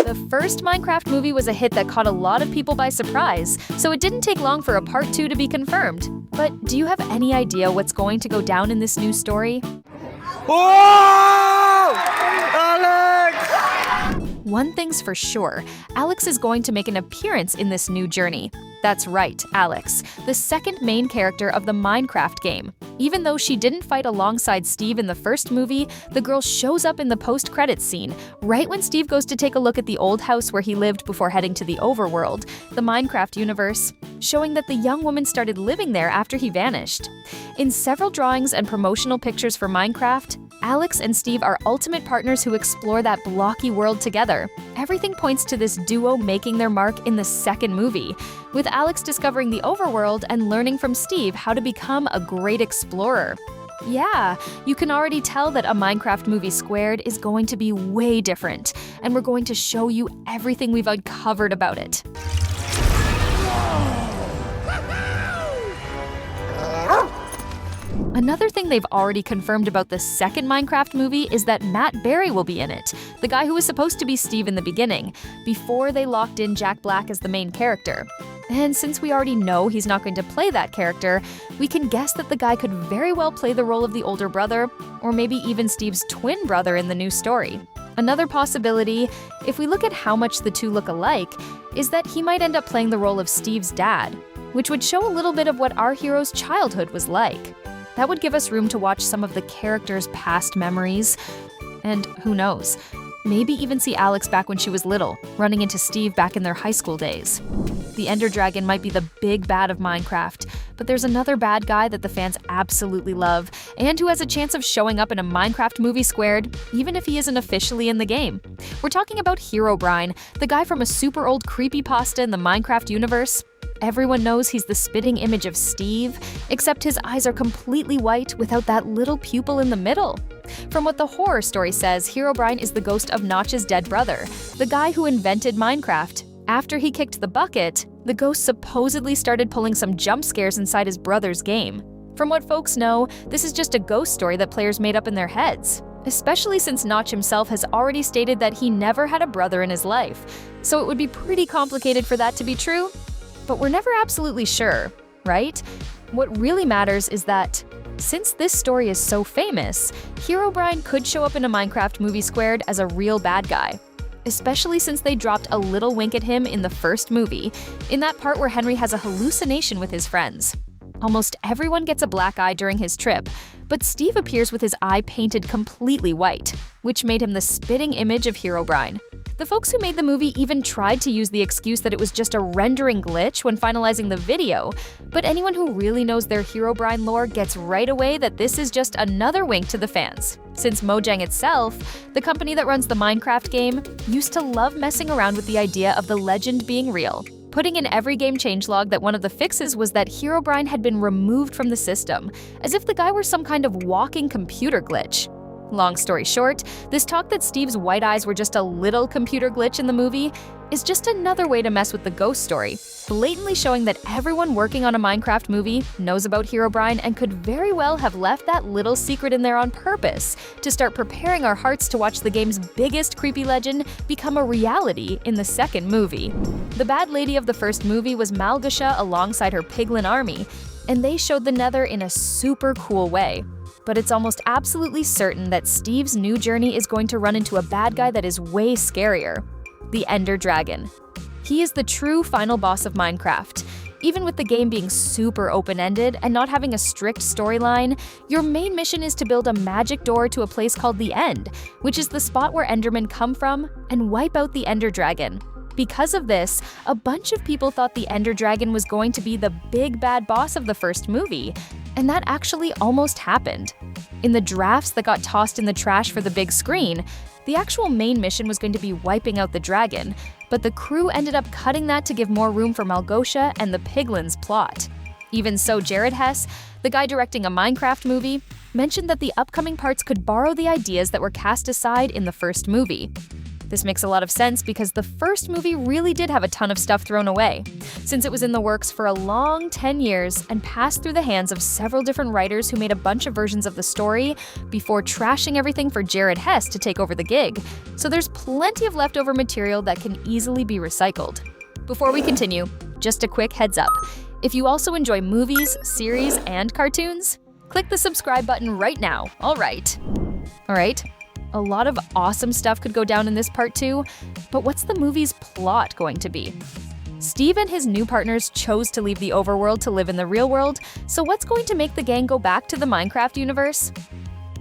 The first Minecraft movie was a hit that caught a lot of people by surprise, so it didn't take long for a part 2 to be confirmed. But do you have any idea what's going to go down in this new story? Whoa! Alex! One thing's for sure, Alex is going to make an appearance in this new journey. That's right, Alex, the second main character of the Minecraft game. Even though she didn't fight alongside Steve in the first movie, the girl shows up in the post-credits scene, right when Steve goes to take a look at the old house where he lived before heading to the overworld, the Minecraft universe, showing that the young woman started living there after he vanished. In several drawings and promotional pictures for Minecraft, Alex and Steve are ultimate partners who explore that blocky world together. Everything points to this duo making their mark in the second movie, with Alex discovering the overworld and learning from Steve how to become a great explorer. Yeah, you can already tell that a Minecraft movie squared is going to be way different, and we're going to show you everything we've uncovered about it. Another thing they've already confirmed about the second Minecraft movie is that Matt Berry will be in it, the guy who was supposed to be Steve in the beginning, before they locked in Jack Black as the main character. And since we already know he's not going to play that character, we can guess that the guy could very well play the role of the older brother, or maybe even Steve's twin brother in the new story. Another possibility, if we look at how much the two look alike, is that he might end up playing the role of Steve's dad, which would show a little bit of what our hero's childhood was like. That would give us room to watch some of the characters' past memories. And who knows, maybe even see Alex back when she was little, running into Steve back in their high school days. The Ender Dragon might be the big bad of Minecraft, but there's another bad guy that the fans absolutely love, and who has a chance of showing up in a Minecraft movie squared, even if he isn't officially in the game. We're talking about Herobrine, the guy from a super old creepypasta in the Minecraft universe. Everyone knows he's the spitting image of Steve, except his eyes are completely white without that little pupil in the middle. From what the horror story says, Herobrine is the ghost of Notch's dead brother, the guy who invented Minecraft. After he kicked the bucket, the ghost supposedly started pulling some jump scares inside his brother's game. From what folks know, this is just a ghost story that players made up in their heads, especially since Notch himself has already stated that he never had a brother in his life, so it would be pretty complicated for that to be true. But we're never absolutely sure, right? What really matters is that, since this story is so famous, Herobrine could show up in a Minecraft movie squared as a real bad guy, especially since they dropped a little wink at him in the first movie, in that part where Henry has a hallucination with his friends. Almost everyone gets a black eye during his trip, but Steve appears with his eye painted completely white, which made him the spitting image of Herobrine. The folks who made the movie even tried to use the excuse that it was just a rendering glitch when finalizing the video, but anyone who really knows their Herobrine lore gets right away that this is just another wink to the fans, since Mojang itself, the company that runs the Minecraft game, used to love messing around with the idea of the legend being real, putting in every game changelog that one of the fixes was that Herobrine had been removed from the system, as if the guy were some kind of walking computer glitch. Long story short, this talk that Steve's white eyes were just a little computer glitch in the movie is just another way to mess with the ghost story, blatantly showing that everyone working on a Minecraft movie knows about Herobrine and could very well have left that little secret in there on purpose to start preparing our hearts to watch the game's biggest creepy legend become a reality in the second movie. The bad lady of the first movie was Malgasha alongside her piglin army, and they showed the Nether in a super cool way. But it's almost absolutely certain that Steve's new journey is going to run into a bad guy that is way scarier: the Ender Dragon. He is the true final boss of Minecraft. Even with the game being super open-ended and not having a strict storyline, your main mission is to build a magic door to a place called the End, which is the spot where Endermen come from, and wipe out the Ender Dragon. Because of this, a bunch of people thought the Ender Dragon was going to be the big bad boss of the first movie, and that actually almost happened. In the drafts that got tossed in the trash for the big screen, the actual main mission was going to be wiping out the dragon, but the crew ended up cutting that to give more room for Malgasha and the Piglins' plot. Even so, Jared Hess, the guy directing a Minecraft movie, mentioned that the upcoming parts could borrow the ideas that were cast aside in the first movie. This makes a lot of sense because the first movie really did have a ton of stuff thrown away, since it was in the works for a long 10 years and passed through the hands of several different writers who made a bunch of versions of the story before trashing everything for Jared Hess to take over the gig. So there's plenty of leftover material that can easily be recycled. Before we continue, just a quick heads up. If you also enjoy movies, series, and cartoons, click the subscribe button right now, alright? Alright, a lot of awesome stuff could go down in this part too, but what's the movie's plot going to be? Steve and his new partners chose to leave the overworld to live in the real world, so what's going to make the gang go back to the Minecraft universe?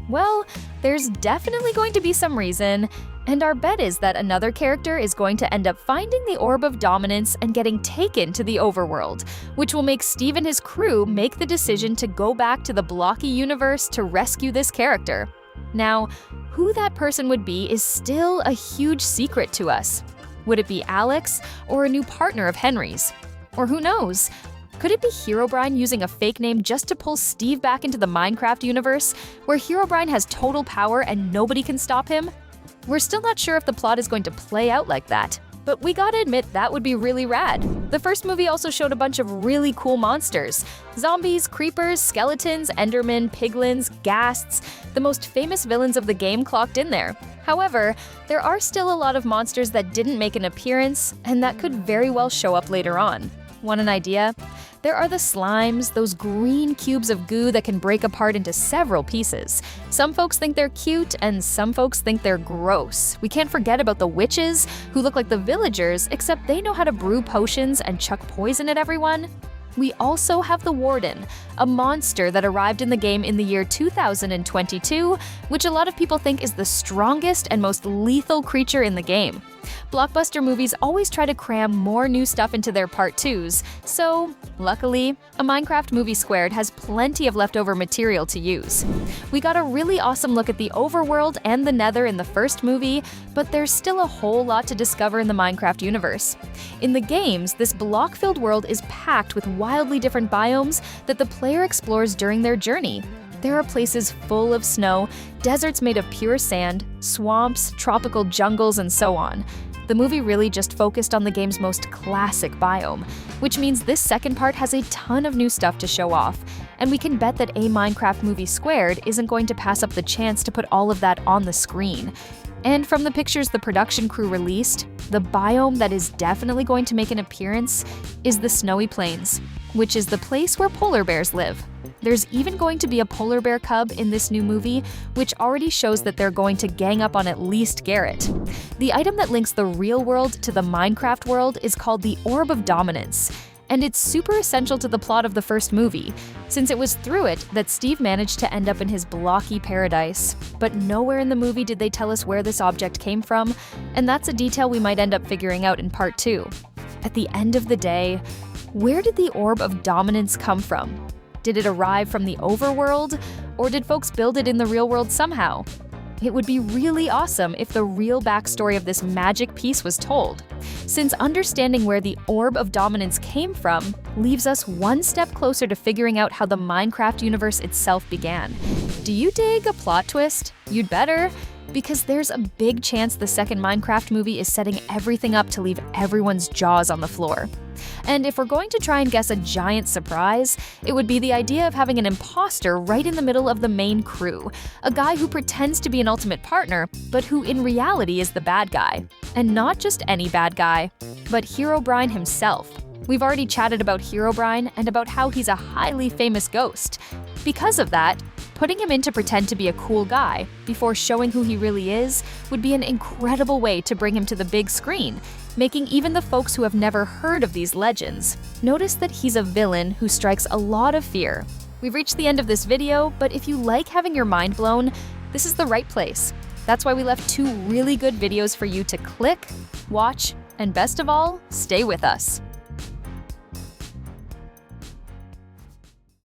Well, there's definitely going to be some reason, and our bet is that another character is going to end up finding the Orb of Dominance and getting taken to the overworld, which will make Steve and his crew make the decision to go back to the blocky universe to rescue this character. Now, who that person would be is still a huge secret to us. Would it be Alex or a new partner of Henry's? Or who knows? Could it be Herobrine using a fake name just to pull Steve back into the Minecraft universe, where Herobrine has total power and nobody can stop him? We're still not sure if the plot is going to play out like that, but we gotta admit that would be really rad. The first movie also showed a bunch of really cool monsters. Zombies, creepers, skeletons, endermen, piglins, ghasts. The most famous villains of the game clocked in there. However, there are still a lot of monsters that didn't make an appearance, and that could very well show up later on. Want an idea? There are the slimes, those green cubes of goo that can break apart into several pieces. Some folks think they're cute, and some folks think they're gross. We can't forget about the witches, who look like the villagers, except they know how to brew potions and chuck poison at everyone. We also have the Warden, a monster that arrived in the game in the year 2022, which a lot of people think is the strongest and most lethal creature in the game. Blockbuster movies always try to cram more new stuff into their part 2s, so luckily, A Minecraft Movie Squared has plenty of leftover material to use. We got a really awesome look at the overworld and the nether in the first movie, but there's still a whole lot to discover in the Minecraft universe. In the games, this block-filled world is packed with wildly different biomes that the player explores during their journey. There are places full of snow, deserts made of pure sand, swamps, tropical jungles, and so on. The movie really just focused on the game's most classic biome, which means this second part has a ton of new stuff to show off, and we can bet that A Minecraft Movie Squared isn't going to pass up the chance to put all of that on the screen. And from the pictures the production crew released, the biome that is definitely going to make an appearance is the Snowy Plains, which is the place where polar bears live. There's even going to be a polar bear cub in this new movie, which already shows that they're going to gang up on at least Garrett. The item that links the real world to the Minecraft world is called the Orb of Dominance, and it's super essential to the plot of the first movie, since it was through it that Steve managed to end up in his blocky paradise. But nowhere in the movie did they tell us where this object came from, and that's a detail we might end up figuring out in part 2. At the end of the day, where did the Orb of Dominance come from? Did it arrive from the overworld, or did folks build it in the real world somehow? It would be really awesome if the real backstory of this magic piece was told, since understanding where the Orb of Dominance came from leaves us one step closer to figuring out how the Minecraft universe itself began. Do you dig a plot twist? You'd better, because there's a big chance the second Minecraft movie is setting everything up to leave everyone's jaws on the floor. And if we're going to try and guess a giant surprise, it would be the idea of having an imposter right in the middle of the main crew, a guy who pretends to be an ultimate partner, but who in reality is the bad guy. And not just any bad guy, but Herobrine himself. We've already chatted about Herobrine and about how he's a highly famous ghost. Because of that, putting him in to pretend to be a cool guy before showing who he really is would be an incredible way to bring him to the big screen, making even the folks who have never heard of these legends notice that he's a villain who strikes a lot of fear. We've reached the end of this video, but if you like having your mind blown, this is the right place. That's why we left 2 really good videos for you to click, watch, and best of all, stay with us.